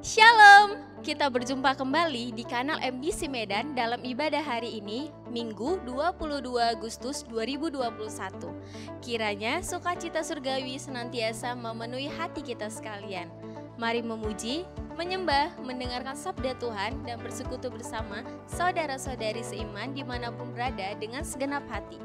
Shalom, kita berjumpa kembali di kanal MDC Medan dalam ibadah hari ini, Minggu 22 Agustus 2021. Kiranya sukacita surgawi senantiasa memenuhi hati kita sekalian. Mari memuji, menyembah, mendengarkan sabda Tuhan dan bersekutu bersama saudara-saudari seiman dimanapun berada dengan segenap hati.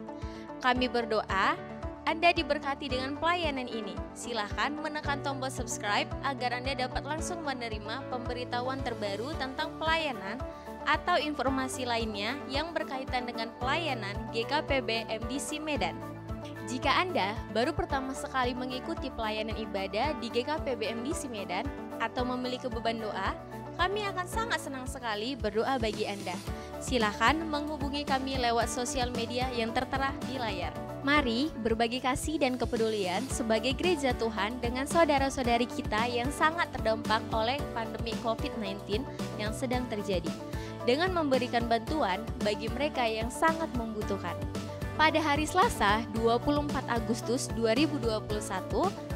Kami berdoa Anda diberkati dengan pelayanan ini. Silahkan menekan tombol subscribe agar Anda dapat langsung menerima pemberitahuan terbaru tentang pelayanan atau informasi lainnya yang berkaitan dengan pelayanan GKPB MDC Medan. Jika Anda baru pertama sekali mengikuti pelayanan ibadah di GKPB MDC Medan atau memiliki beban doa, kami akan sangat senang sekali berdoa bagi Anda. Silahkan menghubungi kami lewat sosial media yang tertera di layar. Mari berbagi kasih dan kepedulian sebagai gereja Tuhan dengan saudara-saudari kita yang sangat terdampak oleh pandemi COVID-19 yang sedang terjadi, dengan memberikan bantuan bagi mereka yang sangat membutuhkan. Pada hari Selasa 24 Agustus 2021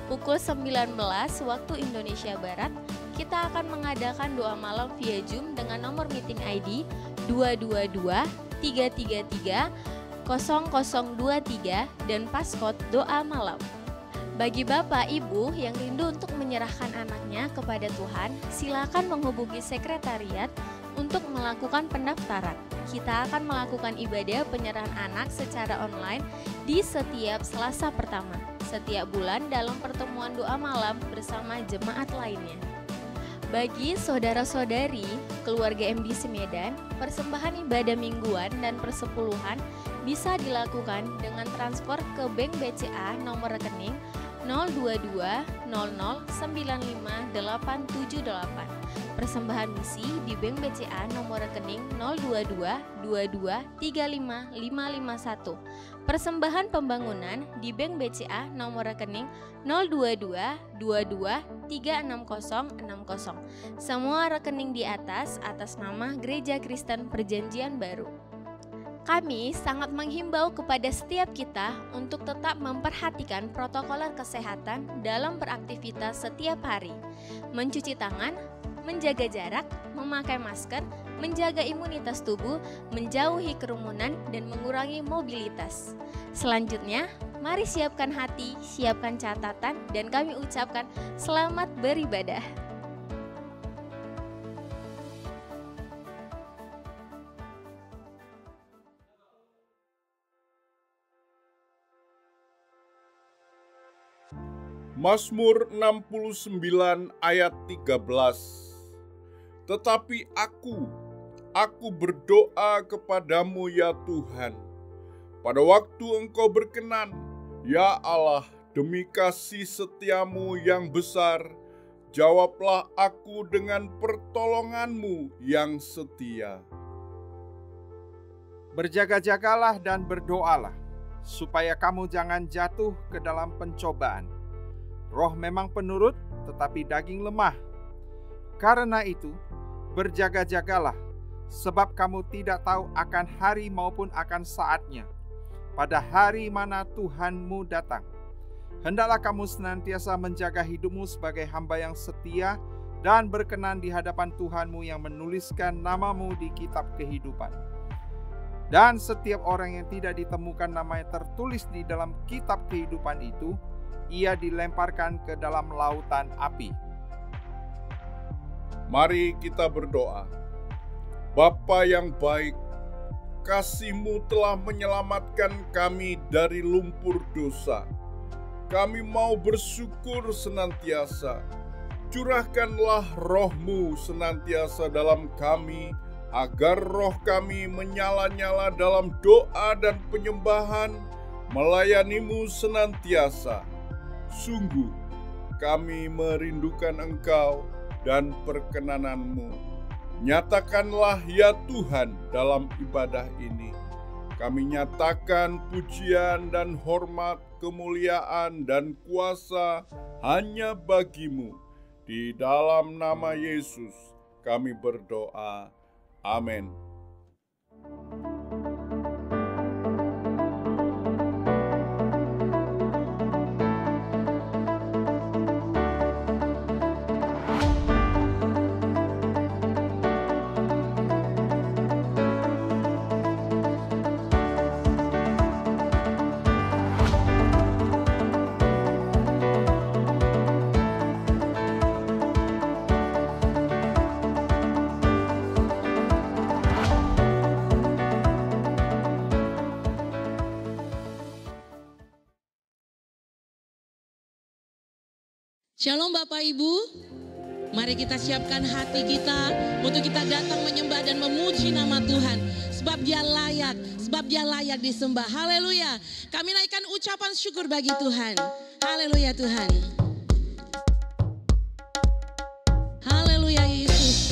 pukul 19 waktu Indonesia Barat, kita akan mengadakan doa malam via Zoom dengan nomor meeting ID 222 333 0023 dan passcode doa malam. Bagi Bapak Ibu yang rindu untuk menyerahkan anaknya kepada Tuhan, silakan menghubungi sekretariat untuk melakukan pendaftaran. Kita akan melakukan ibadah penyerahan anak secara online di setiap Selasa pertama setiap bulan dalam pertemuan doa malam bersama jemaat lainnya. Bagi saudara-saudari keluarga MDC Medan, persembahan ibadah mingguan dan persepuluhan bisa dilakukan dengan transfer ke Bank BCA nomor rekening 02200958878. Persembahan misi di Bank BCA nomor rekening 02222355551. Persembahan pembangunan di Bank BCA nomor rekening 02222366060. Semua rekening di atas nama Gereja Kristen Perjanjian Baru. Kami sangat menghimbau kepada setiap kita untuk tetap memperhatikan protokol kesehatan dalam beraktivitas setiap hari. Mencuci tangan, menjaga jarak, memakai masker, menjaga imunitas tubuh, menjauhi kerumunan, dan mengurangi mobilitas. Selanjutnya, mari siapkan hati, siapkan catatan, dan kami ucapkan selamat beribadah. Mazmur 69 ayat 13. Tetapi aku berdoa kepadamu ya Tuhan, pada waktu Engkau berkenan, ya Allah, demi kasih setiamu yang besar, jawablah aku dengan pertolonganmu yang setia. Berjaga-jagalah dan berdoalah, supaya kamu jangan jatuh ke dalam pencobaan. Roh memang penurut, tetapi daging lemah. Karena itu, berjaga-jagalah, sebab kamu tidak tahu akan hari maupun akan saatnya, pada hari mana Tuhanmu datang. Hendaklah kamu senantiasa menjaga hidupmu sebagai hamba yang setia dan berkenan di hadapan Tuhanmu yang menuliskan namamu di kitab kehidupan. Dan setiap orang yang tidak ditemukan namanya tertulis di dalam kitab kehidupan itu, ia dilemparkan ke dalam lautan api. Mari kita berdoa. Bapa yang baik, kasih-Mu telah menyelamatkan kami dari lumpur dosa. Kami mau bersyukur senantiasa. Curahkanlah Roh-Mu senantiasa dalam kami, agar roh kami menyala-nyala dalam doa dan penyembahan, melayani-Mu senantiasa. Sungguh, kami merindukan Engkau dan perkenanan-Mu. Nyatakanlah ya Tuhan dalam ibadah ini. Kami nyatakan pujian dan hormat, kemuliaan dan kuasa hanya bagi-Mu. Di dalam nama Yesus kami berdoa. Amin. Shalom Bapak Ibu, mari kita siapkan hati kita untuk kita datang menyembah dan memuji nama Tuhan. Sebab dia layak disembah. Haleluya. Kami naikkan ucapan syukur bagi Tuhan. Haleluya Tuhan. Haleluya Yesus.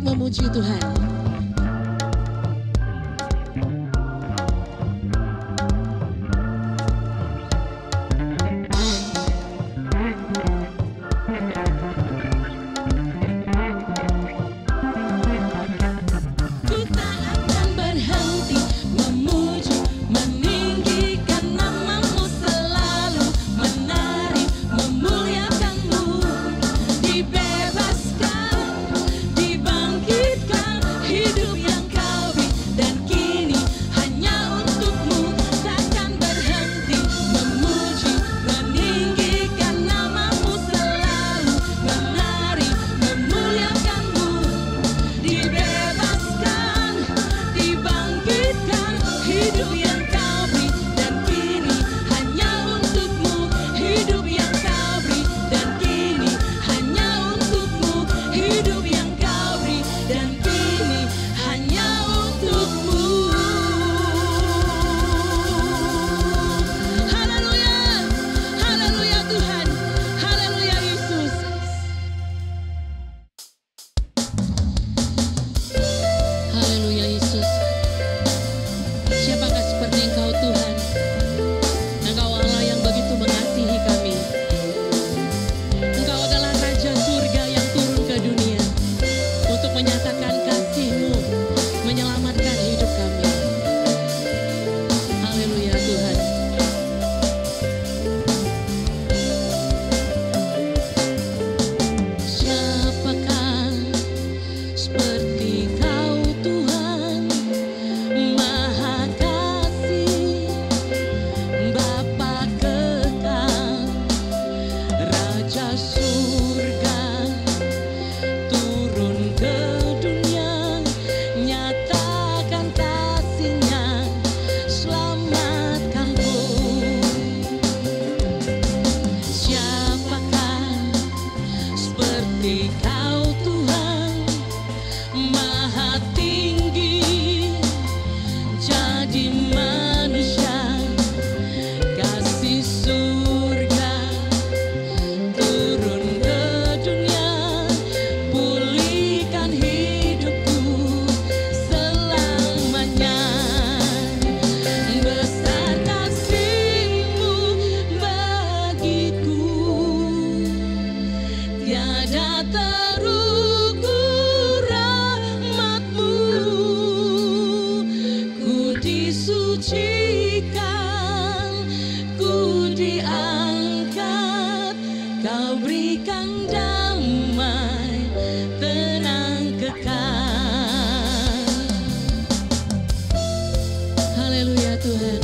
Memuji Tuhan. tak terukur rahmat-Mu. Ku disucikan, ku diangkat, Kau berikan damai, tenang kekal. Haleluya Tuhan.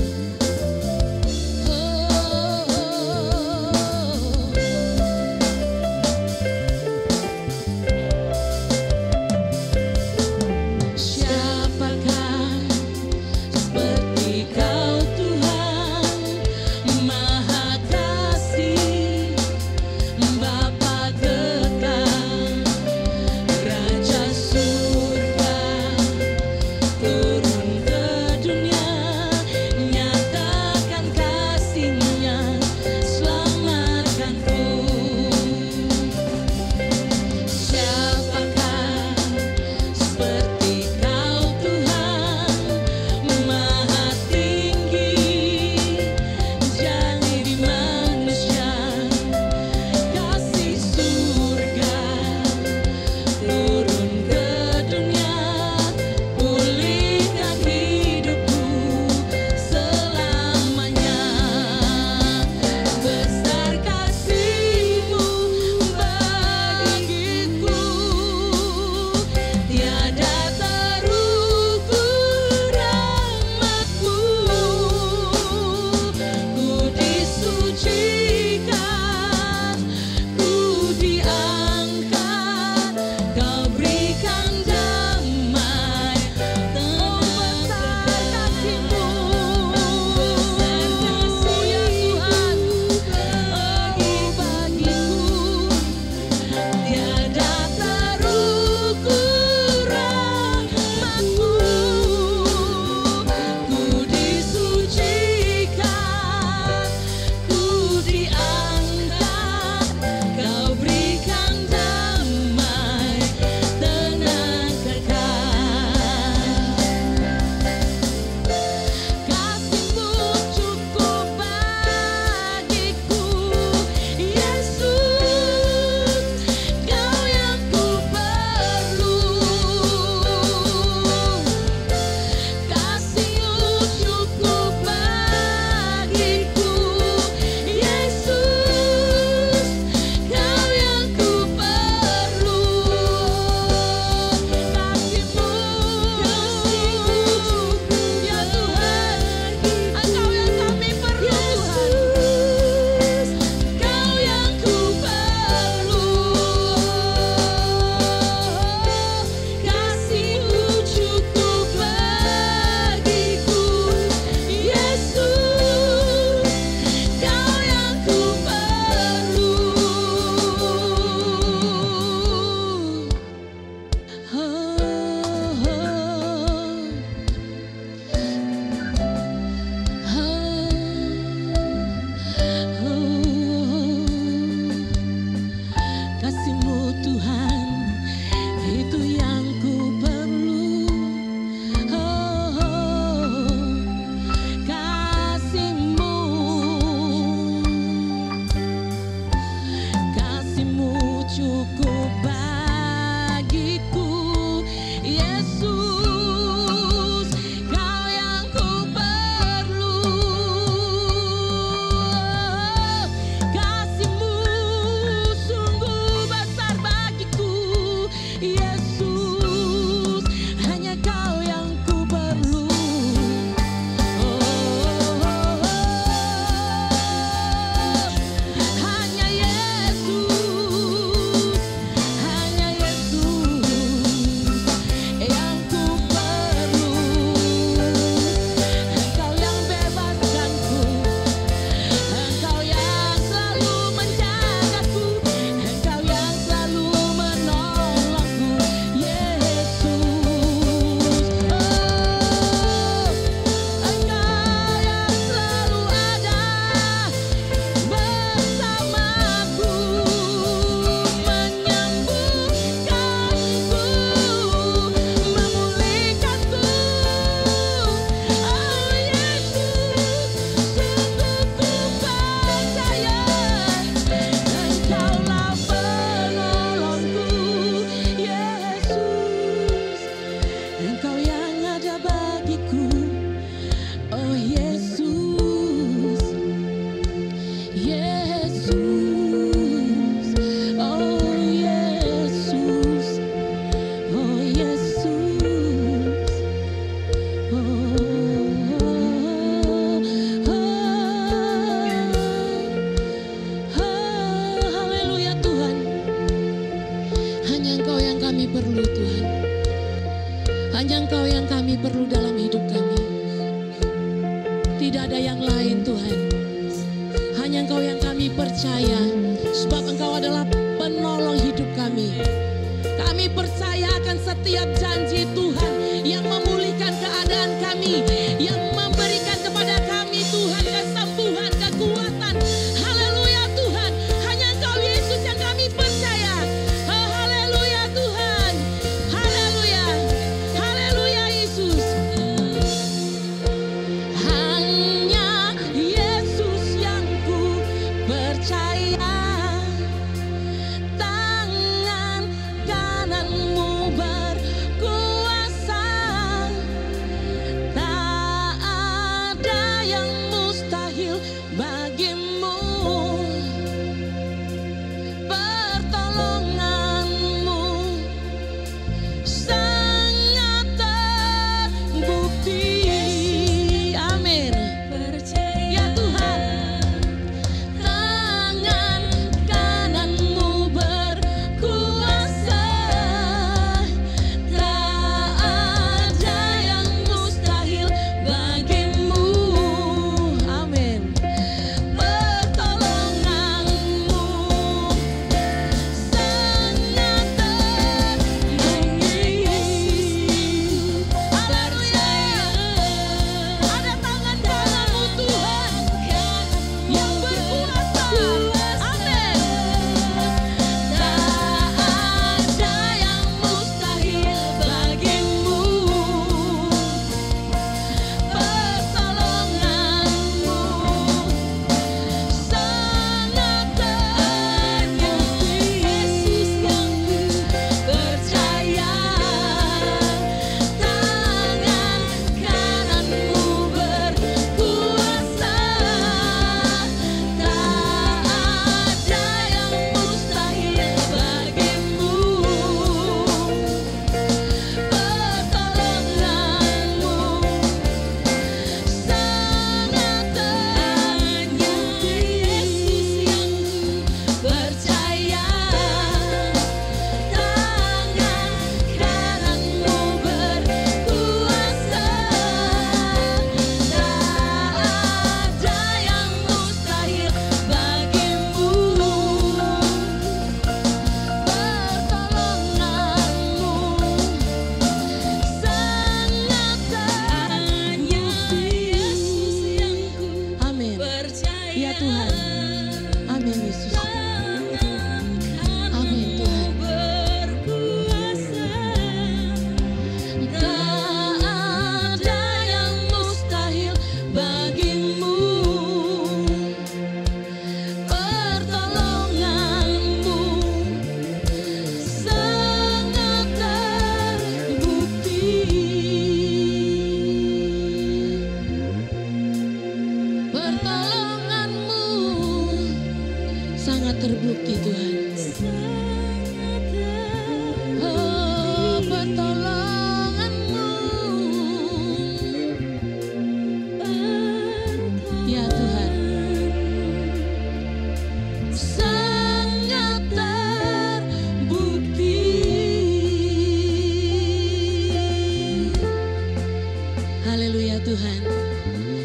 kami perlu Tuhan. Hanya Engkau yang kami perlu dalam hidup kami. Tidak ada yang lain Tuhan. Hanya Engkau yang kami percaya. Sebab Engkau adalah penolong hidup kami. Kami percaya akan setiap janji Tuhan yang memulihkan keadaan kami. Yang memberikan kepada kami Tuhan kesembuhan, kekuatan. Haleluya Tuhan. Hanya Engkau Yesus yang kami percaya. Oh, haleluya Tuhan. Haleluya. Haleluya Yesus. Hanya Yesus yang ku percaya. Tangan kananmu berkuasa. Tak ada yang mustahil bagimu. Pertolonganmu sangat terbukti. Amin. Ya Tuhan, tangan kananmu berkuasa. Tak ada yang mustahil bagimu. Amin. Pertolonganmu sangat terbukti. Haleluya. Ada tangan kananmu Tuhan yang berkuasa. Amin. Tak ada yang mustahil bagimu. Pertolonganmu sangat terbukti. Yesus yang ku percaya. Tangan kananmu berkuasa. Tak ada yang mustahil bagimu. Pertolonganmu sangat terbukti. Yesus yang ku percaya. Tangan kananmu berkuasa. Tak ada yang mustahil bagimu. Pertolonganmu sangat terbukti. Yesus yang ku Amin. Percaya. Ya Tuhan. Amin Yesus. Amin Tuhan. Berkuasa. Tak ada yang mustahil bagimu. Pertolonganmu sangat terbukti. Pertolonganmu sangat terbukti Tuhan. Oh, pertolonganmu. Ya Tuhan. Sangat terbukti. Haleluya Tuhan.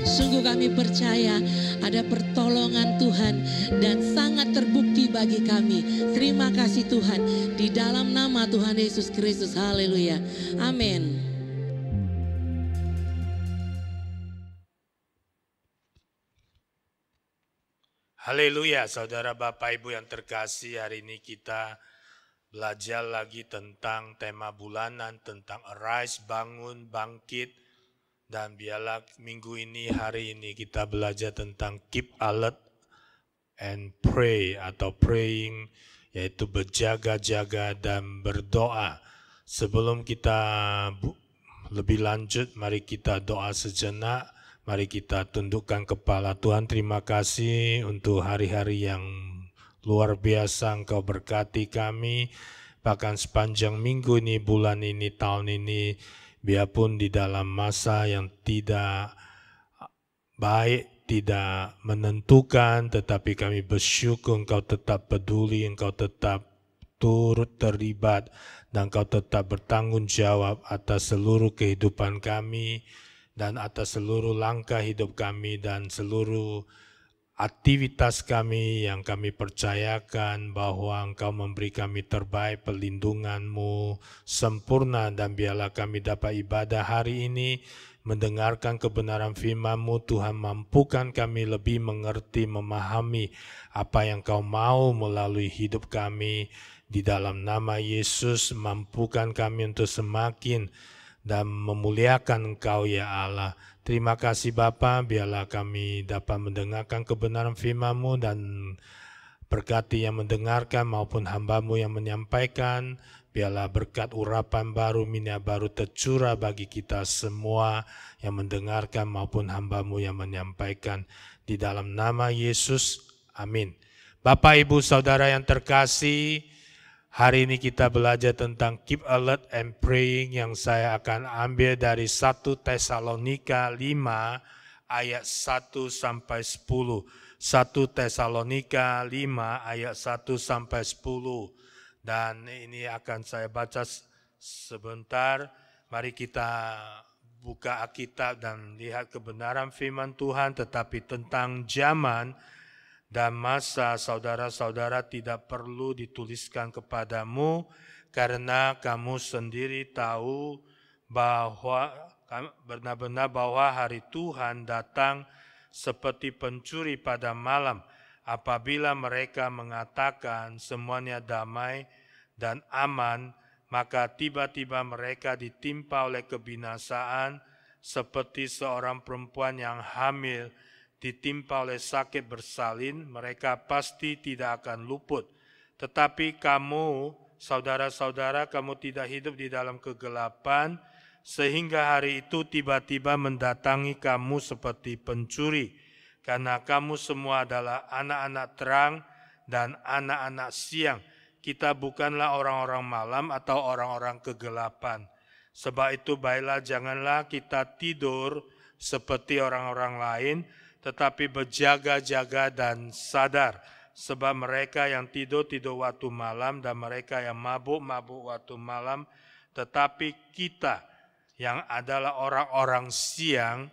Sungguh kami percaya ada pertolongan Tuhan dan sangat terbukti bagi kami. Terima kasih Tuhan. Di dalam nama Tuhan Yesus Kristus. Haleluya. Amin. Haleluya, saudara Bapak Ibu yang terkasih, hari ini kita belajar lagi tentang tema bulanan, tentang arise, bangun, bangkit. Dan biarlah minggu ini, hari ini kita belajar tentang keep alert and pray atau praying, yaitu berjaga-jaga dan berdoa. Sebelum kita lebih lanjut, mari kita doa sejenak. Mari kita tundukkan kepala. Tuhan, terima kasih untuk hari-hari yang luar biasa Engkau berkati kami. Bahkan sepanjang minggu ini, bulan ini, tahun ini, biarpun di dalam masa yang tidak baik, tidak menentukan, tetapi kami bersyukur Engkau tetap peduli, Engkau tetap turut terlibat dan Engkau tetap bertanggung jawab atas seluruh kehidupan kami dan atas seluruh langkah hidup kami dan seluruh aktivitas kami yang kami percayakan bahwa Engkau memberi kami terbaik, perlindungan-Mu sempurna, dan biarlah kami dapat ibadah hari ini mendengarkan kebenaran firman-Mu. Tuhan, mampukan kami lebih mengerti, memahami apa yang Kau mau melalui hidup kami. Di dalam nama Yesus, mampukan kami untuk semakin dan memuliakan Engkau ya Allah. Terima kasih Bapa, biarlah kami dapat mendengarkan kebenaran firman-Mu dan berkati yang mendengarkan maupun hamba-Mu yang menyampaikan. Biarlah berkat urapan baru, minyak baru tercurah bagi kita semua yang mendengarkan maupun hamba-Mu yang menyampaikan. Di dalam nama Yesus, amin. Bapak, Ibu, Saudara yang terkasih, hari ini kita belajar tentang keep alert and praying yang saya akan ambil dari 1 Tesalonika 5 ayat 1 sampai 10. 1 Tesalonika 5 ayat 1 sampai 10. Dan ini akan saya baca sebentar. Mari kita buka Alkitab dan lihat kebenaran firman Tuhan, tetapi tentang zaman dan masa saudara-saudara tidak perlu dituliskan kepadamu, karena kamu sendiri tahu bahwa benar-benar bahwa hari Tuhan datang seperti pencuri pada malam. Apabila mereka mengatakan semuanya damai dan aman, maka tiba-tiba mereka ditimpa oleh kebinasaan seperti seorang perempuan yang hamil ditimpa oleh sakit bersalin. Mereka pasti tidak akan luput. Tetapi kamu, saudara-saudara, kamu tidak hidup di dalam kegelapan, sehingga hari itu tiba-tiba mendatangi kamu seperti pencuri. Karena kamu semua adalah anak-anak terang dan anak-anak siang. Kita bukanlah orang-orang malam atau orang-orang kegelapan. Sebab itu baiklah janganlah kita tidur seperti orang-orang lain, tetapi berjaga-jaga dan sadar. Sebab mereka yang tidur waktu malam dan mereka yang mabuk waktu malam. Tetapi kita yang adalah orang-orang siang,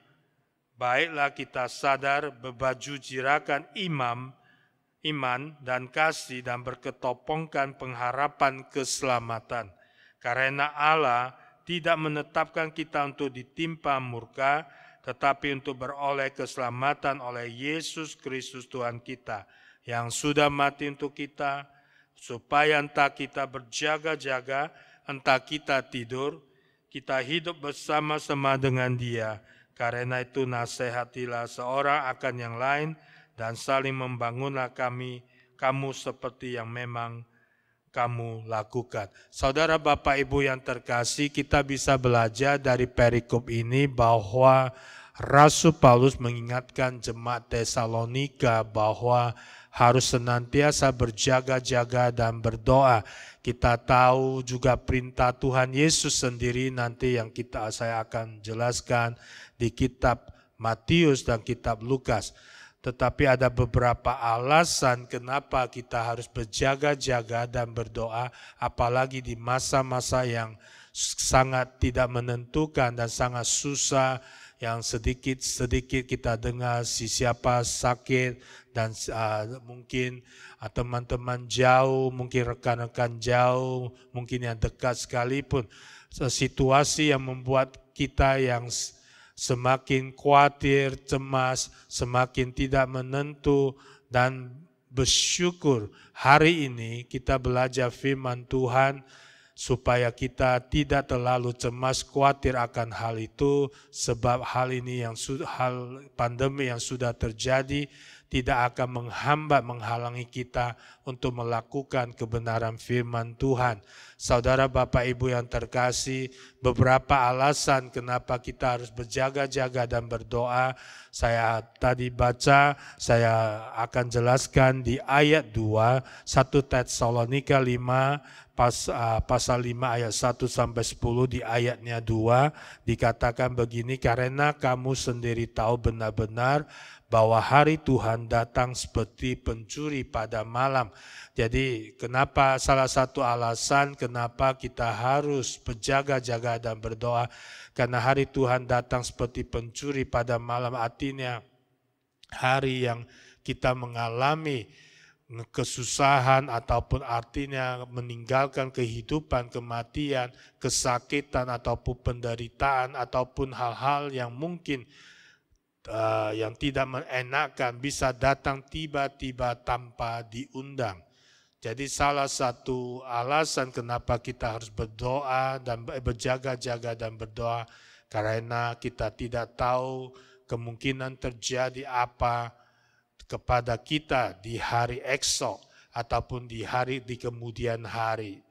baiklah kita sadar, berbaju jirakan iman dan kasih, dan berketopongkan pengharapan keselamatan. Karena Allah tidak menetapkan kita untuk ditimpa murka, tetapi untuk beroleh keselamatan oleh Yesus Kristus Tuhan kita, yang sudah mati untuk kita, supaya entah kita berjaga-jaga, entah kita tidur, kita hidup bersama-sama dengan Dia. Karena itu nasihatilah seorang akan yang lain, dan saling membangunlah kamu seperti yang memang kamu lakukan. Saudara, Bapak, Ibu yang terkasih, kita bisa belajar dari perikop ini bahwa Rasul Paulus mengingatkan jemaat Tesalonika bahwa harus senantiasa berjaga-jaga dan berdoa. Kita tahu juga perintah Tuhan Yesus sendiri nanti yang saya akan jelaskan di kitab Matius dan kitab Lukas. Tetapi ada beberapa alasan kenapa kita harus berjaga-jaga dan berdoa, apalagi di masa-masa yang sangat tidak menentukan dan sangat susah, yang sedikit-sedikit kita dengar siapa sakit, dan mungkin teman-teman jauh, mungkin rekan-rekan jauh, mungkin yang dekat sekalipun. Situasi yang membuat kita yang semakin khawatir, cemas, semakin tidak menentu, dan bersyukur hari ini kita belajar firman Tuhan supaya kita tidak terlalu cemas, khawatir akan hal itu, sebab hal ini hal pandemi yang sudah terjadi tidak akan menghalangi kita untuk melakukan kebenaran firman Tuhan. Saudara, Bapak, Ibu yang terkasih, beberapa alasan kenapa kita harus berjaga-jaga dan berdoa. Saya tadi baca, saya akan jelaskan di ayat 2, 1 Tesalonika 5, pasal 5 ayat 1 sampai 10, di ayatnya 2 dikatakan begini, karena kamu sendiri tahu benar-benar bahwa hari Tuhan datang seperti pencuri pada malam. Jadi kenapa salah satu alasan kenapa kita harus berjaga-jaga dan berdoa, karena hari Tuhan datang seperti pencuri pada malam, artinya hari yang kita mengalami kesusahan ataupun artinya meninggalkan kehidupan, kematian, kesakitan ataupun penderitaan ataupun hal-hal yang mungkin yang tidak mengenakan bisa datang tiba-tiba tanpa diundang. Jadi salah satu alasan kenapa kita harus berdoa dan berjaga-jaga dan berdoa, karena kita tidak tahu kemungkinan terjadi apa kepada kita di hari esok ataupun di kemudian hari.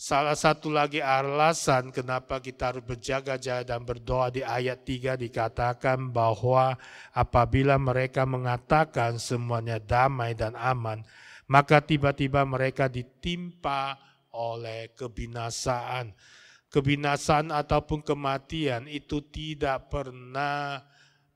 Salah satu lagi alasan kenapa kita harus berjaga-jaga dan berdoa, di ayat 3 dikatakan bahwa apabila mereka mengatakan semuanya damai dan aman, maka tiba-tiba mereka ditimpa oleh kebinasaan. Kebinasaan ataupun kematian itu tidak pernah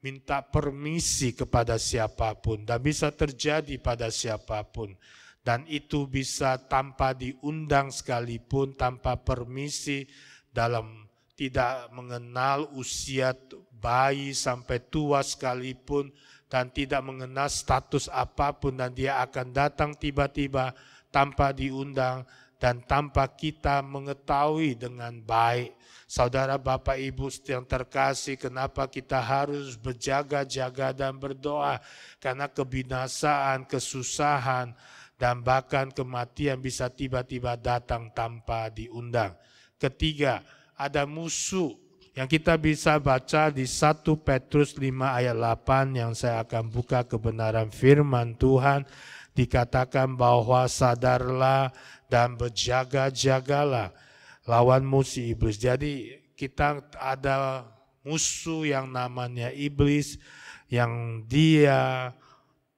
minta permisi kepada siapapun dan bisa terjadi pada siapapun. Dan itu bisa tanpa diundang sekalipun, tanpa permisi, dalam tidak mengenal usia bayi sampai tua sekalipun, dan tidak mengenal status apapun, dan dia akan datang tiba-tiba tanpa diundang dan tanpa kita mengetahui dengan baik. Saudara, Bapak, Ibu yang terkasih, kenapa kita harus berjaga-jaga dan berdoa? Karena kebinasaan, kesusahan, dan bahkan kematian bisa tiba-tiba datang tanpa diundang. Ketiga, ada musuh yang kita bisa baca di 1 Petrus 5 ayat 8 yang saya akan buka kebenaran firman Tuhan. Dikatakan bahwa sadarlah dan berjaga-jagalah lawan musuh iblis. Jadi kita ada musuh yang namanya iblis, yang dia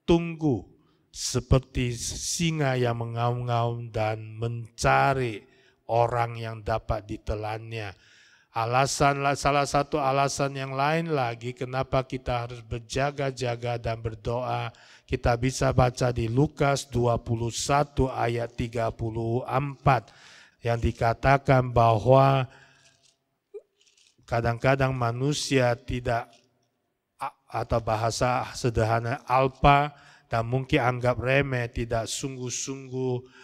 tunggu seperti singa yang mengaum-ngaum dan mencari orang yang dapat ditelannya. Salah satu alasan yang lain lagi kenapa kita harus berjaga-jaga dan berdoa, kita bisa baca di Lukas 21 ayat 34. Yang dikatakan bahwa kadang-kadang manusia tidak, atau bahasa sederhana alpa, dan mungkin anggap remeh, tidak sungguh-sungguh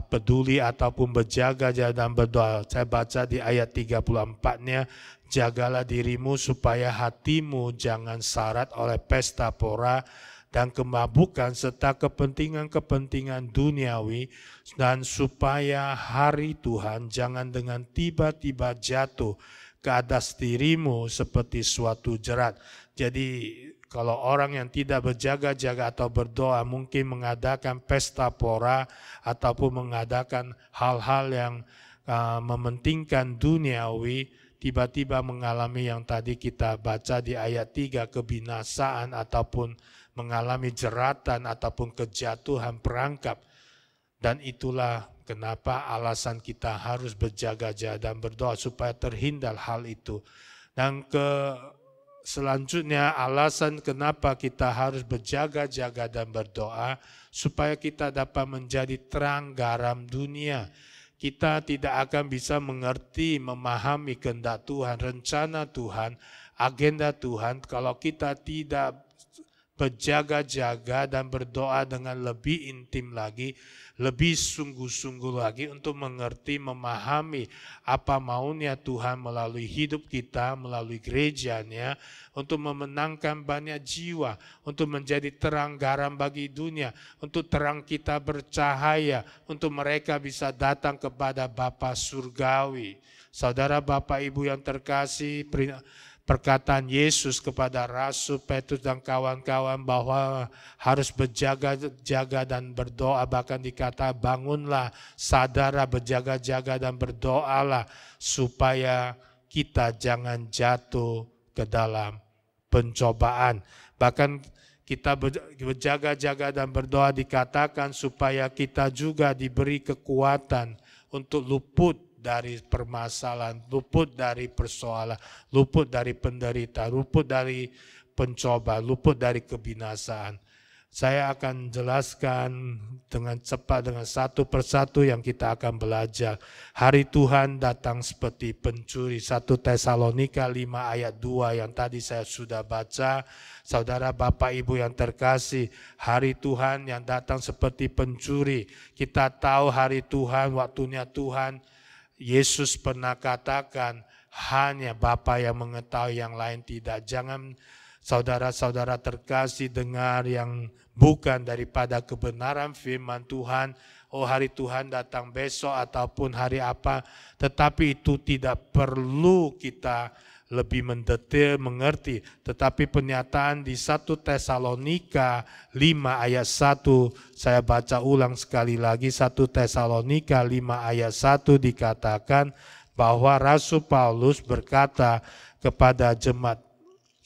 peduli ataupun berjaga-jaga dan berdoa. Saya baca di ayat 34-nya, jagalah dirimu supaya hatimu jangan syarat oleh pesta pora dan kemabukan serta kepentingan-kepentingan duniawi, dan supaya hari Tuhan jangan dengan tiba-tiba jatuh ke atas dirimu seperti suatu jerat. Jadi kalau orang yang tidak berjaga-jaga atau berdoa mungkin mengadakan pesta pora ataupun mengadakan hal-hal yang mementingkan duniawi, tiba-tiba mengalami yang tadi kita baca di ayat 3, kebinasaan ataupun mengalami jeratan ataupun kejatuhan perangkap. Dan itulah kenapa alasan kita harus berjaga-jaga dan berdoa supaya terhindar hal itu. Dan selanjutnya alasan kenapa kita harus berjaga-jaga dan berdoa, supaya kita dapat menjadi terang garam dunia. Kita tidak akan bisa mengerti, memahami kehendak Tuhan, rencana Tuhan, agenda Tuhan kalau kita tidak berjaga-jaga dan berdoa dengan lebih intim lagi, lebih sungguh-sungguh lagi untuk mengerti, memahami apa maunya Tuhan melalui hidup kita, melalui gerejanya, untuk memenangkan banyak jiwa, untuk menjadi terang garam bagi dunia, untuk terang kita bercahaya, untuk mereka bisa datang kepada Bapa Surgawi. Saudara, Bapak, Ibu yang terkasih, perkataan Yesus kepada Rasul Petrus dan kawan-kawan bahwa harus berjaga-jaga dan berdoa, bahkan dikata bangunlah, sadarlah, berjaga-jaga dan berdoalah supaya kita jangan jatuh ke dalam pencobaan. Bahkan kita berjaga-jaga dan berdoa dikatakan supaya kita juga diberi kekuatan untuk luput dari permasalahan, luput dari persoalan, luput dari penderitaan, luput dari pencobaan, luput dari kebinasaan. Saya akan jelaskan dengan cepat dengan satu persatu yang kita akan belajar. Hari Tuhan datang seperti pencuri. 1 Tesalonika 5 ayat 2 yang tadi saya sudah baca. Saudara Bapak Ibu yang terkasih, hari Tuhan yang datang seperti pencuri. Kita tahu hari Tuhan, waktunya Tuhan. Yesus pernah katakan, hanya Bapa yang mengetahui, yang lain tidak. Jangan saudara-saudara terkasih dengar yang bukan daripada kebenaran firman Tuhan. Oh, hari Tuhan datang besok ataupun hari apa. Tetapi itu tidak perlu kita lebih mendetail mengerti. Tetapi pernyataan di 1 Tesalonika 5 ayat 1. Saya baca ulang sekali lagi. 1 Tesalonika 5 ayat 1 dikatakan bahwa Rasul Paulus berkata kepada jemaat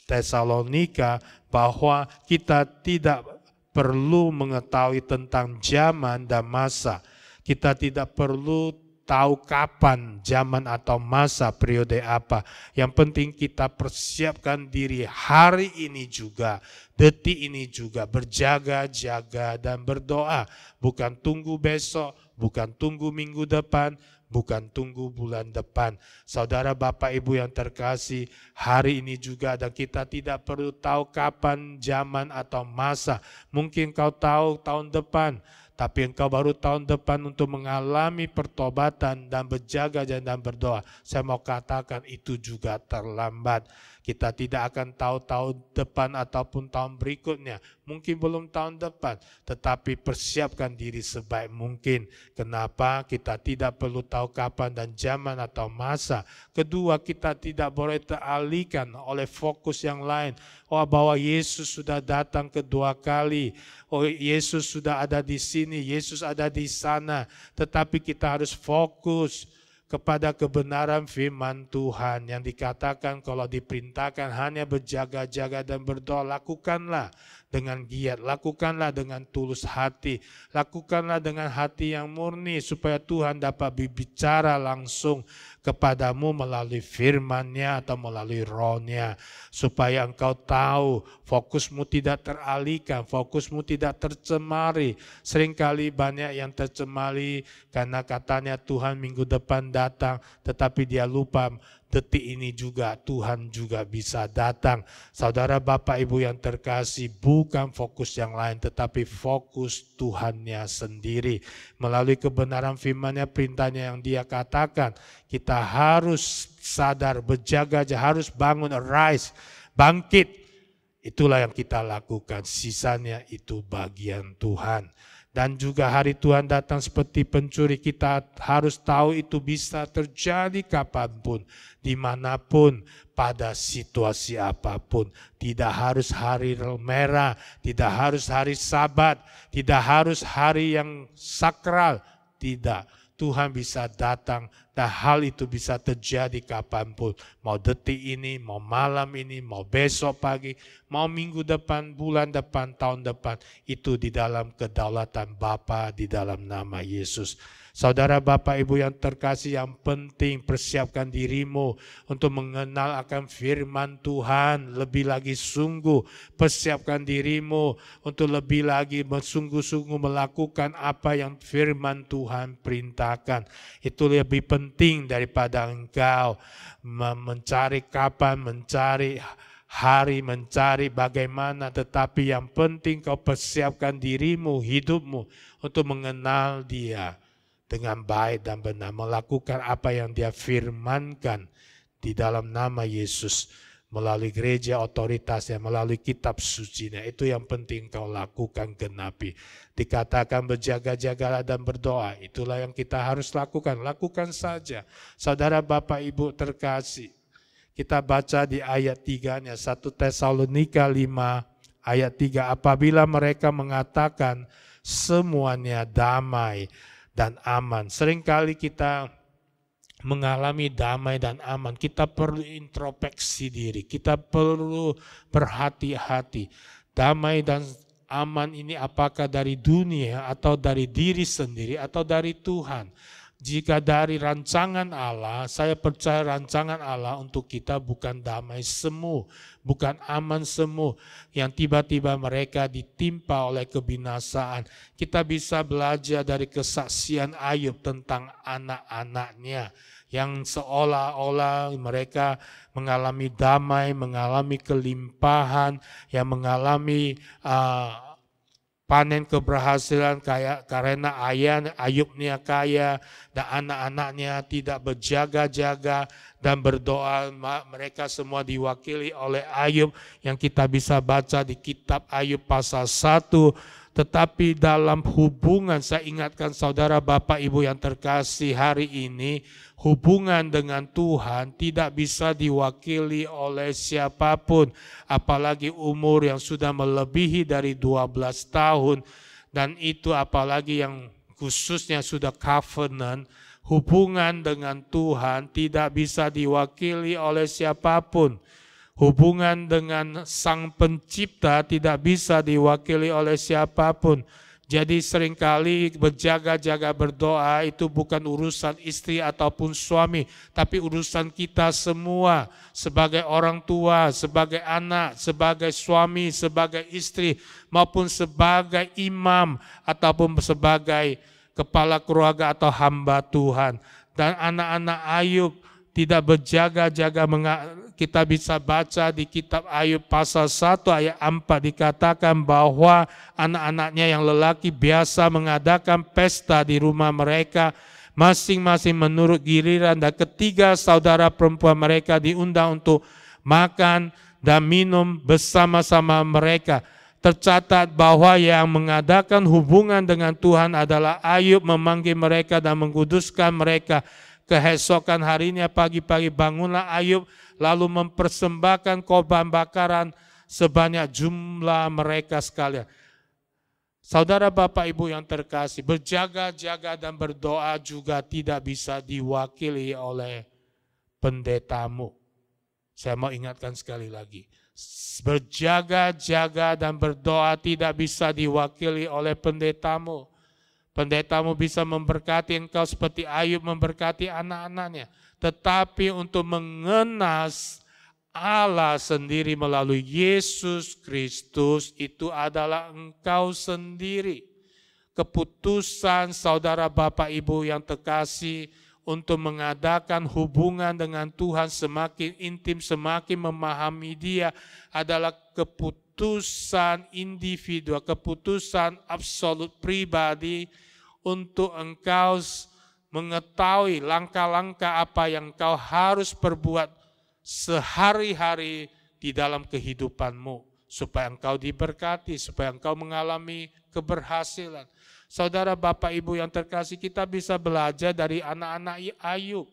Tesalonika bahwa kita tidak perlu mengetahui tentang zaman dan masa. Kita tidak perlu tahu kapan zaman atau masa periode apa. Yang penting kita persiapkan diri hari ini juga, detik ini juga, berjaga-jaga dan berdoa. Bukan tunggu besok, bukan tunggu minggu depan, bukan tunggu bulan depan. Saudara Bapak Ibu yang terkasih, hari ini juga dan kita tidak perlu tahu kapan zaman atau masa. Mungkin kau tahu tahun depan, tapi engkau baru tahun depan untuk mengalami pertobatan dan berjaga dan berdoa. Saya mau katakan itu juga terlambat. Kita tidak akan tahu tahun depan ataupun tahun berikutnya. Mungkin belum tahun depan, tetapi persiapkan diri sebaik mungkin. Kenapa? Kita tidak perlu tahu kapan dan zaman atau masa. Kedua, kita tidak boleh teralihkan oleh fokus yang lain. Oh, bahwa Yesus sudah datang kedua kali. Oh, Yesus sudah ada di sini, Yesus ada di sana. Tetapi kita harus fokus kepada kebenaran firman Tuhan yang dikatakan kalau diperintahkan hanya berjaga-jaga dan berdoa, lakukanlah dengan giat, lakukanlah dengan tulus hati, lakukanlah dengan hati yang murni supaya Tuhan dapat berbicara langsung kepadamu melalui firman-Nya atau melalui Roh-Nya, supaya engkau tahu fokusmu tidak teralihkan, fokusmu tidak tercemari. Seringkali banyak yang tercemari karena katanya Tuhan minggu depan datang, tetapi dia lupa detik ini juga Tuhan juga bisa datang. Saudara Bapak Ibu yang terkasih, bukan fokus yang lain tetapi fokus Tuhannya sendiri. Melalui kebenaran firman-Nya, perintahnya yang dia katakan, kita harus sadar, berjaga, harus bangun, arise, bangkit. Itulah yang kita lakukan, sisanya itu bagian Tuhan. Dan juga hari Tuhan datang seperti pencuri, kita harus tahu itu bisa terjadi kapanpun, dimanapun, pada situasi apapun. Tidak harus hari merah, tidak harus hari Sabat, tidak harus hari yang sakral, tidak. Tuhan bisa datang dan hal itu bisa terjadi kapanpun. Mau detik ini, mau malam ini, mau besok pagi, mau minggu depan, bulan depan, tahun depan. Itu di dalam kedaulatan Bapa di dalam nama Yesus. Saudara Bapak Ibu yang terkasih, yang penting persiapkan dirimu untuk mengenal akan firman Tuhan lebih lagi sungguh. Persiapkan dirimu untuk lebih lagi bersungguh-sungguh melakukan apa yang firman Tuhan perintahkan. Itu lebih penting daripada engkau mencari kapan, mencari hari, mencari bagaimana. Tetapi yang penting kau persiapkan dirimu, hidupmu untuk mengenal Dia dengan baik dan benar, melakukan apa yang Dia firmankan di dalam nama Yesus, melalui gereja otoritasnya, melalui kitab sucinya. Itu yang penting kau lakukan, genapi. Dikatakan berjaga-jagalah dan berdoa, itulah yang kita harus lakukan. Lakukan saja. Saudara Bapak Ibu terkasih, kita baca di ayat 3-nya, 1 Tesalonika 5 ayat 3, apabila mereka mengatakan semuanya damai dan aman. Seringkali kita mengalami damai dan aman. Kita perlu introspeksi diri. Kita perlu berhati-hati. Damai dan aman ini apakah dari dunia atau dari diri sendiri atau dari Tuhan? Jika dari rancangan Allah, saya percaya rancangan Allah untuk kita bukan damai semu, bukan aman semu, yang tiba-tiba mereka ditimpa oleh kebinasaan. Kita bisa belajar dari kesaksian Ayub tentang anak-anaknya, yang seolah-olah mereka mengalami damai, mengalami kelimpahan, yang mengalami panen keberhasilan karena Ayubnya kaya dan anak-anaknya tidak berjaga-jaga dan berdoa. Mereka semua diwakili oleh Ayub yang kita bisa baca di kitab Ayub pasal 1. Tetapi dalam hubungan, saya ingatkan saudara Bapak Ibu yang terkasih hari ini, hubungan dengan Tuhan tidak bisa diwakili oleh siapapun, apalagi umur yang sudah melebihi dari 12 tahun, dan itu apalagi yang khususnya sudah covenant. Hubungan dengan Tuhan tidak bisa diwakili oleh siapapun. Hubungan dengan Sang Pencipta tidak bisa diwakili oleh siapapun. Jadi seringkali berjaga-jaga berdoa itu bukan urusan istri ataupun suami, tapi urusan kita semua sebagai orang tua, sebagai anak, sebagai suami, sebagai istri, maupun sebagai imam ataupun sebagai kepala keluarga atau hamba Tuhan. Dan anak-anak Ayub tidak berjaga-jaga. Kita bisa baca di kitab Ayub pasal 1 ayat 4 dikatakan bahwa anak-anaknya yang lelaki biasa mengadakan pesta di rumah mereka masing-masing menurut giliran, dan ketiga saudara perempuan mereka diundang untuk makan dan minum bersama-sama mereka. Tercatat bahwa yang mengadakan hubungan dengan Tuhan adalah Ayub, memanggil mereka dan menguduskan mereka. Keesokan harinya pagi-pagi bangunlah Ayub lalu mempersembahkan korban bakaran sebanyak jumlah mereka sekalian. Saudara Bapak Ibu yang terkasih, berjaga-jaga dan berdoa juga tidak bisa diwakili oleh pendetamu. Saya mau ingatkan sekali lagi, berjaga-jaga dan berdoa tidak bisa diwakili oleh pendetamu. Pendetamu bisa memberkati engkau seperti Ayub memberkati anak-anaknya. Tetapi untuk mengenal Allah sendiri melalui Yesus Kristus itu adalah engkau sendiri. Keputusan saudara Bapak Ibu yang terkasih untuk mengadakan hubungan dengan Tuhan semakin intim, semakin memahami Dia adalah keputusan individu, keputusan absolut pribadi untuk engkau mengetahui langkah-langkah apa yang engkau harus perbuat sehari-hari di dalam kehidupanmu supaya engkau diberkati, supaya engkau mengalami keberhasilan. Saudara Bapak Ibu yang terkasih, kita bisa belajar dari anak-anak Ayub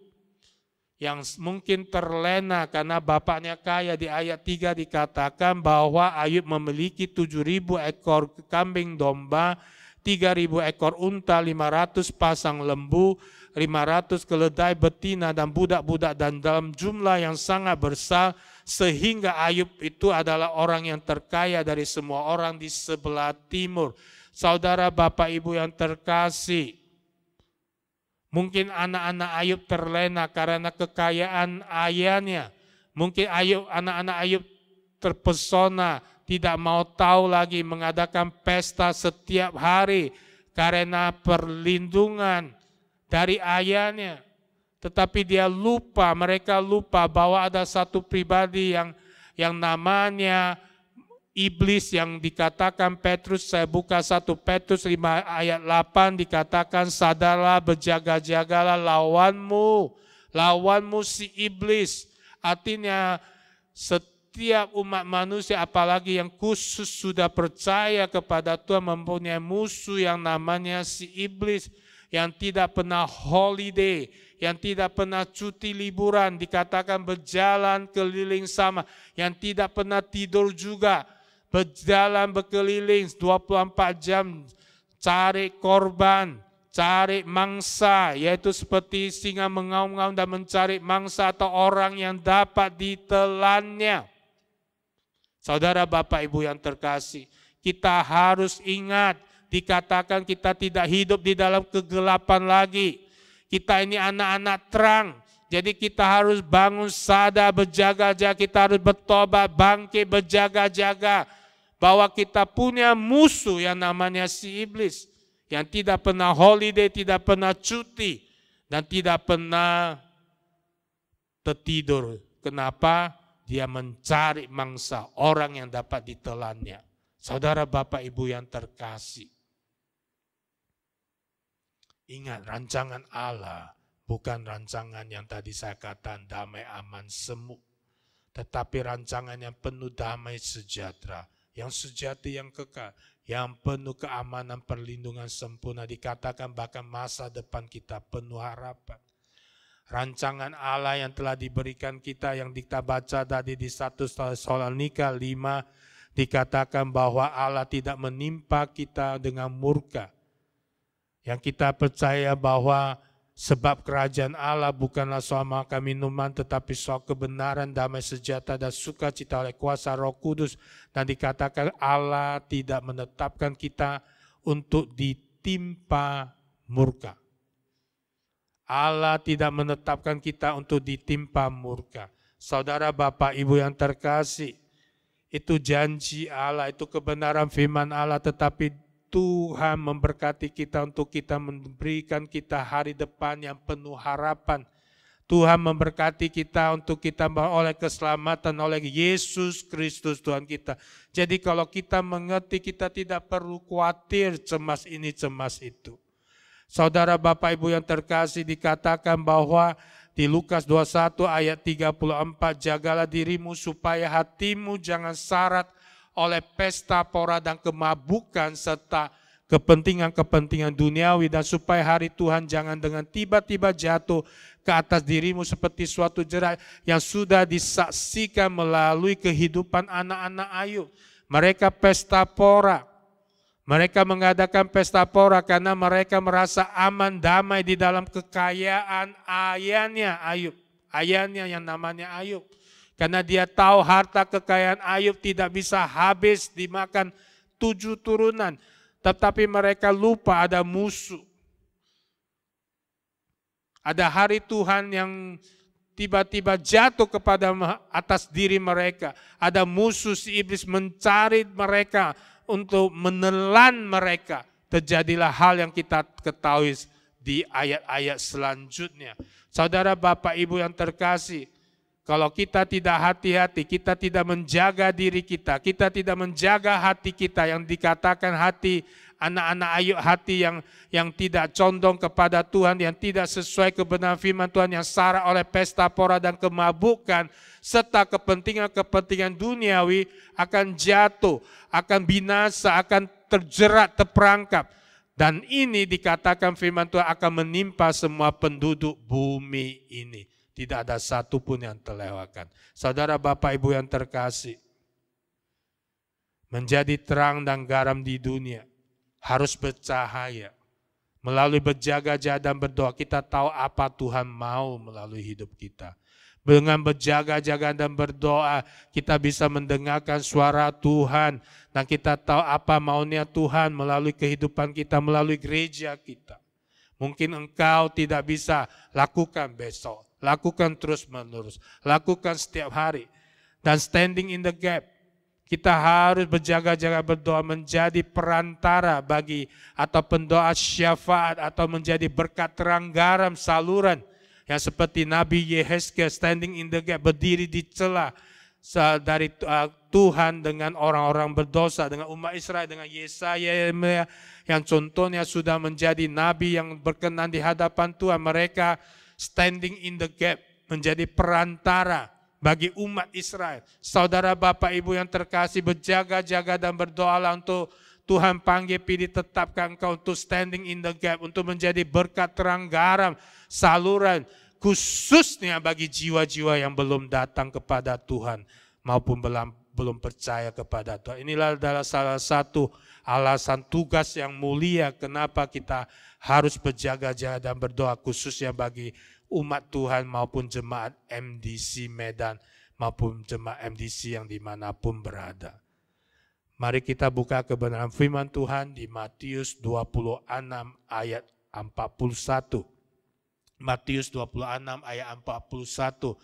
yang mungkin terlena karena bapaknya kaya. Di ayat 3 dikatakan bahwa Ayub memiliki 7.000 ekor kambing domba, 3.000 ekor unta, 500 pasang lembu, 500 keledai betina dan budak-budak, dan dalam jumlah yang sangat besar sehingga Ayub itu adalah orang yang terkaya dari semua orang di sebelah timur. Saudara Bapak Ibu yang terkasih, mungkin anak-anak Ayub terlena karena kekayaan ayahnya. Mungkin anak-anak Ayub terpesona, tidak mau tahu lagi mengadakan pesta setiap hari karena perlindungan dari ayahnya. Tetapi mereka lupa bahwa ada satu pribadi yang namanya iblis, yang dikatakan Petrus. Saya buka 1 Petrus 5 ayat 8 dikatakan, sadarlah, berjaga-jagalah lawanmu si iblis. Artinya setiap umat manusia, apalagi yang khusus sudah percaya kepada Tuhan, mempunyai musuh yang namanya si iblis, yang tidak pernah holiday, yang tidak pernah cuti liburan, dikatakan berjalan keliling sama, yang tidak pernah tidur juga, berjalan berkeliling 24 jam, cari korban, cari mangsa, yaitu seperti singa mengaum-ngaum dan mencari mangsa atau orang yang dapat ditelannya. Saudara Bapak Ibu yang terkasih, kita harus ingat, dikatakan kita tidak hidup di dalam kegelapan lagi. Kita ini anak-anak terang. Jadi kita harus bangun sadar, berjaga-jaga, kita harus bertobat, bangkit, berjaga-jaga. Bahwa kita punya musuh yang namanya si iblis. Yang tidak pernah holiday, tidak pernah cuti. Dan tidak pernah tertidur. Kenapa? Dia mencari mangsa orang yang dapat ditelannya. Saudara Bapak Ibu yang terkasih. Ingat, rancangan Allah bukan rancangan yang tadi saya katakan damai, aman, semu. Tetapi rancangan yang penuh damai sejahtera. Yang sejati, yang kekal. Yang penuh keamanan, perlindungan sempurna. Dikatakan bahkan masa depan kita penuh harapan. Rancangan Allah yang telah diberikan kita yang kita baca tadi di 1 Tesalonika 5 dikatakan bahwa Allah tidak menimpa kita dengan murka. Yang kita percaya bahwa sebab kerajaan Allah bukanlah soal makan minuman tetapi soal kebenaran, damai sejahtera dan sukacita oleh kuasa Roh Kudus. Dan dikatakan Allah tidak menetapkan kita untuk ditimpa murka. Allah tidak menetapkan kita untuk ditimpa murka. Saudara Bapak Ibu yang terkasih, itu janji Allah, itu kebenaran firman Allah, tetapi Tuhan memberkati kita untuk kita memberikan kita hari depan yang penuh harapan. Tuhan memberkati kita untuk kita oleh keselamatan oleh Yesus Kristus Tuhan kita. Jadi kalau kita mengerti, kita tidak perlu khawatir cemas ini, cemas itu. Saudara Bapak Ibu yang terkasih, dikatakan bahwa di Lukas 21 ayat 34, jagalah dirimu supaya hatimu jangan syarat oleh pesta pora dan kemabukan serta kepentingan-kepentingan duniawi, dan supaya hari Tuhan jangan dengan tiba-tiba jatuh ke atas dirimu seperti suatu jerat yang sudah disaksikan melalui kehidupan anak-anak Ayub. Mereka pesta pora. Mereka mengadakan pesta pora karena mereka merasa aman, damai di dalam kekayaan ayahnya Ayub. Ayahnya yang namanya Ayub. Karena dia tahu harta kekayaan Ayub tidak bisa habis dimakan 7 turunan. Tetapi mereka lupa ada musuh. Ada hari Tuhan yang tiba-tiba jatuh kepada atas diri mereka. Ada musuh si iblis mencari mereka untuk menelan mereka. Terjadilah hal yang kita ketahui di ayat-ayat selanjutnya. Saudara Bapak Ibu yang terkasih, kalau kita tidak hati-hati, kita tidak menjaga diri kita, kita tidak menjaga hati kita, yang dikatakan hati anak-anak Ayub, hati yang tidak condong kepada Tuhan, yang tidak sesuai kebenaran firman Tuhan, yang syarat oleh pesta pora dan kemabukan, serta kepentingan-kepentingan duniawi, akan jatuh, akan binasa, akan terjerat, terperangkap. Dan ini dikatakan firman Tuhan akan menimpa semua penduduk bumi ini. Tidak ada satu pun yang terlewatkan. Saudara Bapak Ibu yang terkasih, menjadi terang dan garam di dunia harus bercahaya. Melalui berjaga-jaga dan berdoa, kita tahu apa Tuhan mau melalui hidup kita. Dengan berjaga-jaga dan berdoa, kita bisa mendengarkan suara Tuhan. Dan kita tahu apa maunya Tuhan melalui kehidupan kita, melalui gereja kita. Mungkin engkau tidak bisa lakukan besok. Lakukan terus-menerus. Lakukan setiap hari. Dan standing in the gap. Kita harus berjaga-jaga berdoa, menjadi perantara bagi atau pendoa syafaat atau menjadi berkat terang garam saluran. Yang seperti Nabi Yehezkiel standing in the gap, berdiri di celah dari Tuhan dengan orang-orang berdosa, dengan umat Israel, dengan Yesaya yang contohnya sudah menjadi nabi yang berkenan di hadapan Tuhan. Mereka standing in the gap, menjadi perantara bagi umat Israel. Saudara Bapak Ibu yang terkasih, berjaga-jaga dan berdoalah untuk Tuhan panggil, pilih, tetapkan engkau untuk standing in the gap, untuk menjadi berkat terang garam saluran, khususnya bagi jiwa-jiwa yang belum datang kepada Tuhan maupun belum percaya kepada Tuhan. Inilah adalah salah satu alasan tugas yang mulia kenapa kita harus berjaga-jaga dan berdoa, khususnya bagi umat Tuhan maupun jemaat MDC Medan maupun jemaat MDC yang dimanapun berada. Mari kita buka kebenaran firman Tuhan di Matius 26 ayat 41. Matius 26 ayat 41.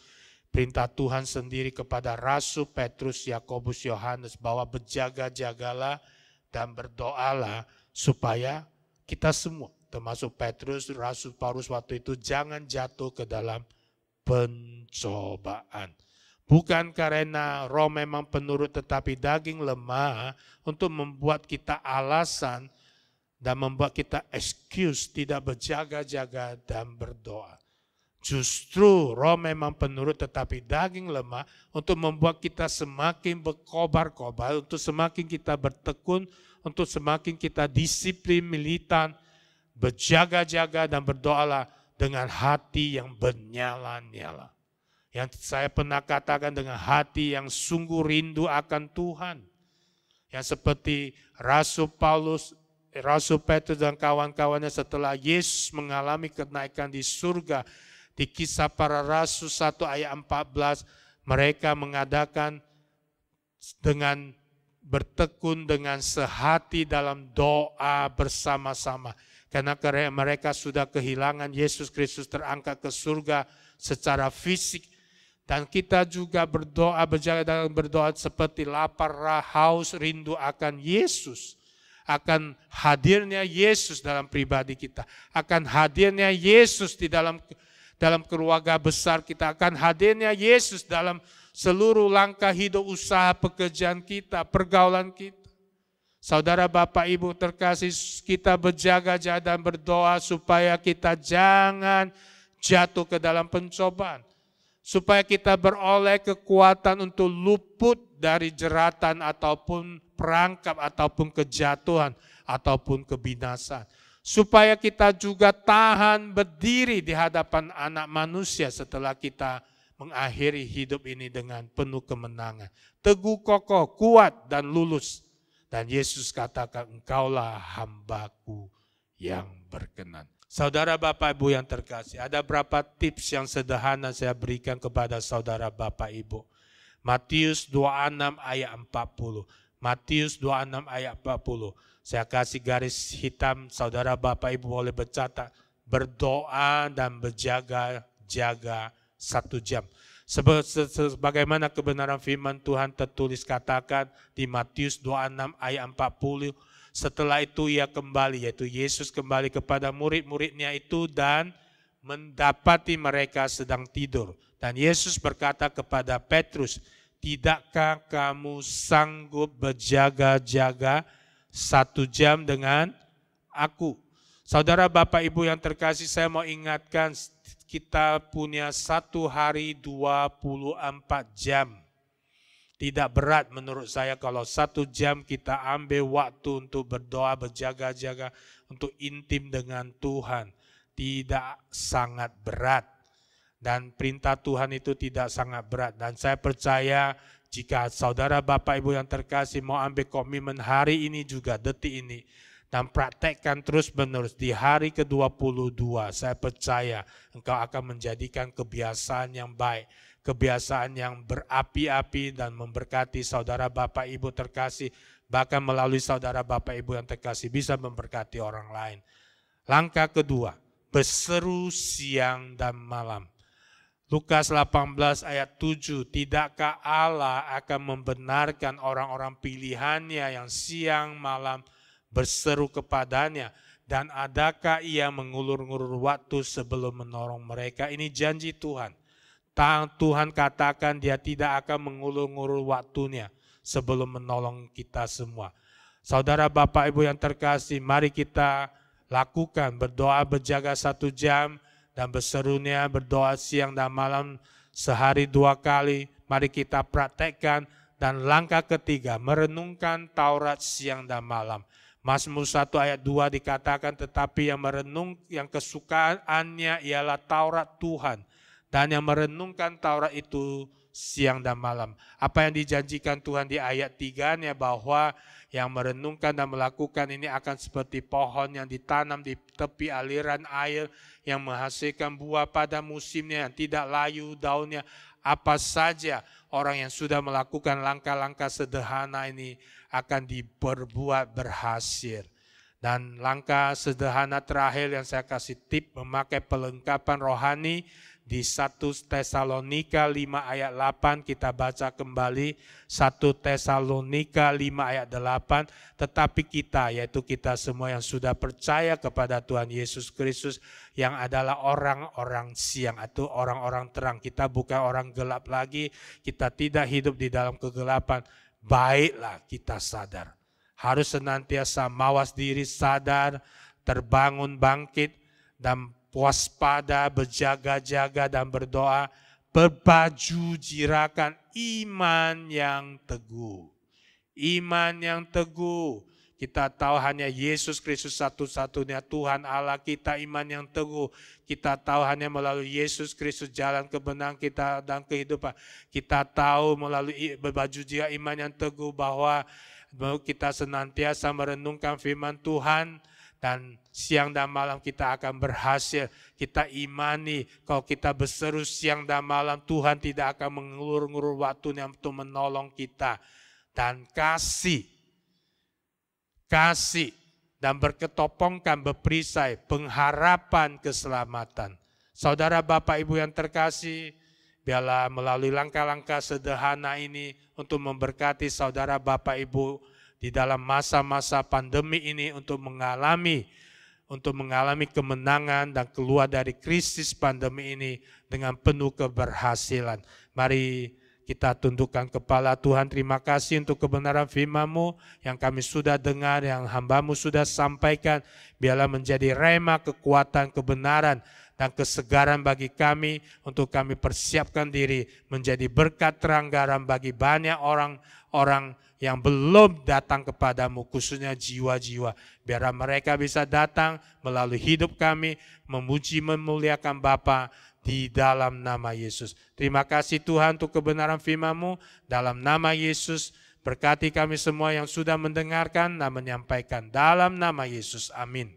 Perintah Tuhan sendiri kepada Rasul Petrus, Yakobus, Yohanes bahwa berjaga-jagalah dan berdoalah supaya kita semua, termasuk Petrus, Rasul Paulus waktu itu, jangan jatuh ke dalam pencobaan. Bukan karena roh memang penurut tetapi daging lemah untuk membuat kita alasan dan membuat kita excuse tidak berjaga-jaga dan berdoa. Justru roh memang penurut tetapi daging lemah untuk membuat kita semakin berkobar-kobar, untuk semakin kita bertekun, untuk semakin kita disiplin, militan, berjaga-jaga dan berdoalah dengan hati yang bernyala-nyala. Yang saya pernah katakan dengan hati yang sungguh rindu akan Tuhan. Yang seperti Rasul Paulus, Rasul Petrus dan kawan-kawannya setelah Yesus mengalami kenaikan di surga, di Kisah Para Rasul 1 ayat 14, mereka mengadakan dengan bertekun dengan sehati dalam doa bersama-sama. Karena mereka sudah kehilangan Yesus Kristus terangkat ke surga secara fisik. Dan kita juga berdoa, berjaga dalam berdoa seperti lapar, haus, rindu akan Yesus. Akan hadirnya Yesus dalam pribadi kita. Akan hadirnya Yesus di dalam keluarga besar kita, akan hadirnya Yesus dalam seluruh langkah hidup, usaha, pekerjaan kita, pergaulan kita. Saudara, Bapak, Ibu terkasih, kita berjaga-jaga dan berdoa supaya kita jangan jatuh ke dalam pencobaan. Supaya kita beroleh kekuatan untuk luput dari jeratan ataupun perangkap ataupun kejatuhan ataupun kebinasaan. Supaya kita juga tahan berdiri di hadapan anak manusia setelah kita mengakhiri hidup ini dengan penuh kemenangan. Teguh, kokoh, kuat, dan lulus. Dan Yesus katakan, engkaulah hambaku yang berkenan. Saudara, Bapak, Ibu yang terkasih, ada berapa tips yang sederhana saya berikan kepada saudara, Bapak, Ibu. Matius 26 ayat 40. Matius 26 ayat 40. Saya kasih garis hitam, saudara, Bapak, Ibu boleh bercatat. Berdoa dan berjaga-jaga 1 jam. Sebagaimana kebenaran firman Tuhan tertulis katakan di Matius 26 ayat 40. Setelah itu ia kembali, yaitu Yesus kembali kepada murid-muridnya itu dan mendapati mereka sedang tidur. Dan Yesus berkata kepada Petrus, tidakkah kamu sanggup berjaga-jaga 1 jam dengan aku? Saudara, Bapak, Ibu yang terkasih, saya mau ingatkan kita punya 1 hari 24 jam. Tidak berat menurut saya kalau 1 jam kita ambil waktu untuk berdoa, berjaga-jaga, untuk intim dengan Tuhan. Tidak sangat berat. Dan perintah Tuhan itu tidak sangat berat. Dan saya percaya jika saudara, Bapak, Ibu yang terkasih mau ambil komitmen hari ini juga, detik ini, dan praktekkan terus-menerus di hari ke-22, saya percaya engkau akan menjadikan kebiasaan yang baik, kebiasaan yang berapi-api dan memberkati saudara, Bapak, Ibu terkasih, bahkan melalui saudara, Bapak, Ibu yang terkasih bisa memberkati orang lain. Langkah kedua, berseru siang dan malam. Lukas 18 ayat 7, tidakkah Allah akan membenarkan orang-orang pilihannya yang siang malam berseru kepadanya, dan adakah ia mengulur-ngulur waktu sebelum menolong mereka? Ini janji Tuhan. Tuhan katakan dia tidak akan mengulur-ngulur waktunya sebelum menolong kita semua. Saudara, Bapak, Ibu yang terkasih, mari kita lakukan berdoa berjaga 1 jam dan berserunya berdoa siang dan malam sehari 2 kali. Mari kita praktekkan. Dan langkah ketiga, merenungkan Taurat siang dan malam. Mazmur 1 ayat 2 dikatakan, tetapi yang merenung, yang kesukaannya ialah Taurat Tuhan. Dan yang merenungkan Taurat itu siang dan malam. Apa yang dijanjikan Tuhan di ayat 3-nya bahwa yang merenungkan dan melakukan ini akan seperti pohon yang ditanam di tepi aliran air yang menghasilkan buah pada musimnya, yang tidak layu daunnya. Apa saja orang yang sudah melakukan langkah-langkah sederhana ini akan diperbuat berhasil. Dan langkah sederhana terakhir yang saya kasih tip memakai perlengkapan rohani di 1 Tesalonika 5 ayat 8 kita baca kembali 1 Tesalonika 5 ayat 8. Tetapi kita, yaitu kita semua yang sudah percaya kepada Tuhan Yesus Kristus, yang adalah orang-orang siang atau orang-orang terang. Kita bukan orang gelap lagi, kita tidak hidup di dalam kegelapan. Baiklah kita sadar, harus senantiasa mawas diri, sadar, terbangun, bangkit, dan waspada, berjaga-jaga dan berdoa, berbaju jirakan iman yang teguh. Iman yang teguh. Kita tahu hanya Yesus Kristus satu-satunya Tuhan Allah kita, iman yang teguh. Kita tahu hanya melalui Yesus Kristus jalan kebenaran kita dan kehidupan. Kita tahu melalui berbaju jira iman yang teguh bahwa kita senantiasa merenungkan firman Tuhan. Dan siang dan malam kita akan berhasil. Kita imani kalau kita berseru siang dan malam, Tuhan tidak akan mengulur-ngulur waktunya untuk menolong kita. Dan kasih dan berketopongkan, berperisai, pengharapan keselamatan. Saudara Bapak Ibu yang terkasih, biarlah melalui langkah-langkah sederhana ini untuk memberkati saudara Bapak Ibu di dalam masa-masa pandemi ini untuk mengalami kemenangan dan keluar dari krisis pandemi ini dengan penuh keberhasilan. Mari kita tundukkan kepala. Tuhan, terima kasih untuk kebenaran firman-Mu yang kami sudah dengar, yang hamba-Mu sudah sampaikan. Biarlah menjadi rema, kekuatan, kebenaran, dan kesegaran bagi kami untuk kami persiapkan diri menjadi berkat terang garam bagi banyak orang-orang yang belum datang kepadamu, khususnya jiwa-jiwa. Biar mereka bisa datang melalui hidup kami, memuji memuliakan Bapa di dalam nama Yesus. Terima kasih Tuhan untuk kebenaran firman-Mu. Dalam nama Yesus, berkati kami semua yang sudah mendengarkan dan menyampaikan. Dalam nama Yesus, amin.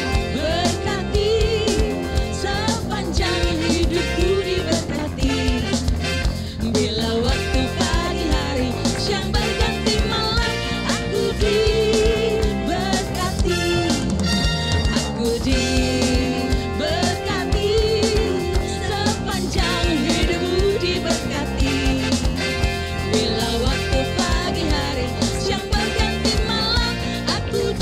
Diberkati sepanjang hidupku, diberkati bila waktu pagi hari siang berganti malam. Aku diberkati sepanjang hidupku, diberkati bila waktu pagi hari siang berganti malam. Aku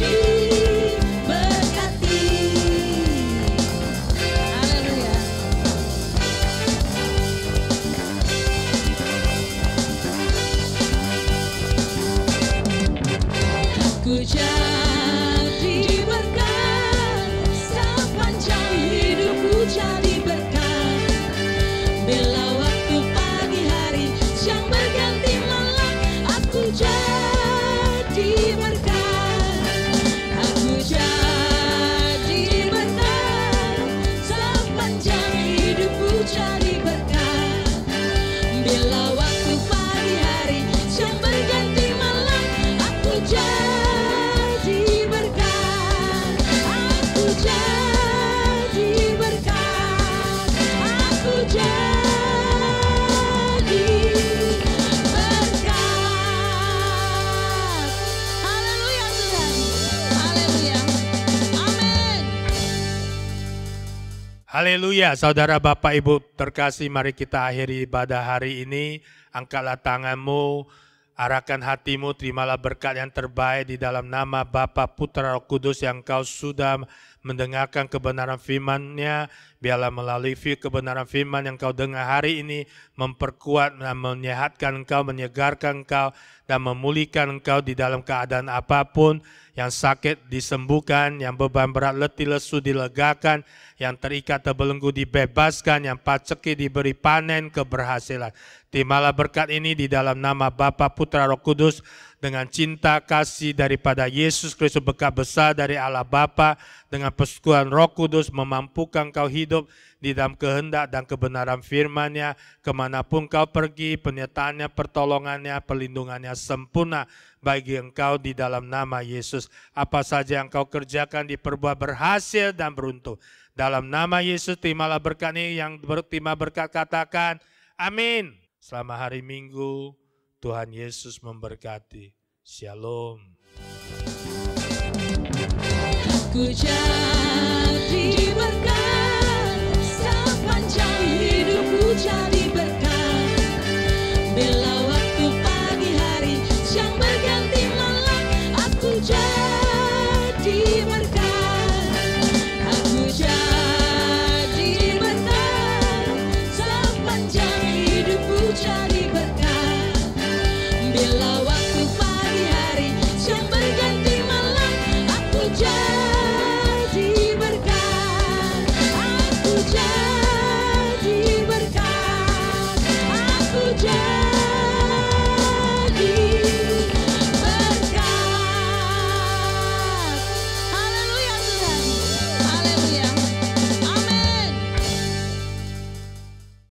Ku jadi berkat sepanjang hidupku, jadi berkat bila waktu pagi hari siang berganti malam. Aku jadi berkat, aku jadi berkat sepanjang hidupku, jadi berkat bila waktu pagi hari siang berganti malam. Aku jadi Haleluya, saudara Bapak Ibu terkasih, mari kita akhiri ibadah hari ini. Angkatlah tanganmu, arahkan hatimu, terimalah berkat yang terbaik di dalam nama Bapa, Putra, Roh Kudus yang kau sudah mendengarkan kebenaran firman-Nya. Biarlah melalui kebenaran firman yang kau dengar hari ini memperkuat dan menyehatkan engkau, menyegarkan engkau, dan memulihkan engkau di dalam keadaan apapun. Yang sakit disembuhkan, yang beban berat letih lesu dilegakan, yang terikat terbelenggu dibebaskan, yang paceki diberi panen keberhasilan. Terimalah berkat ini di dalam nama Bapa, Putra, Roh Kudus, dengan cinta kasih daripada Yesus Kristus, berkat besar dari Allah Bapa, dengan persekutuan Roh Kudus memampukan kau hidup di dalam kehendak dan kebenaran firman-Nya. Kemanapun kau pergi, penyertaannya, pertolongannya, perlindungannya sempurna bagi engkau di dalam nama Yesus. Apa saja yang kau kerjakan diperbuat berhasil dan beruntung. Dalam nama Yesus terimalah berkat ini, yang terima berkat katakan amin. Selamat hari Minggu, Tuhan Yesus memberkati. Shalom. Ku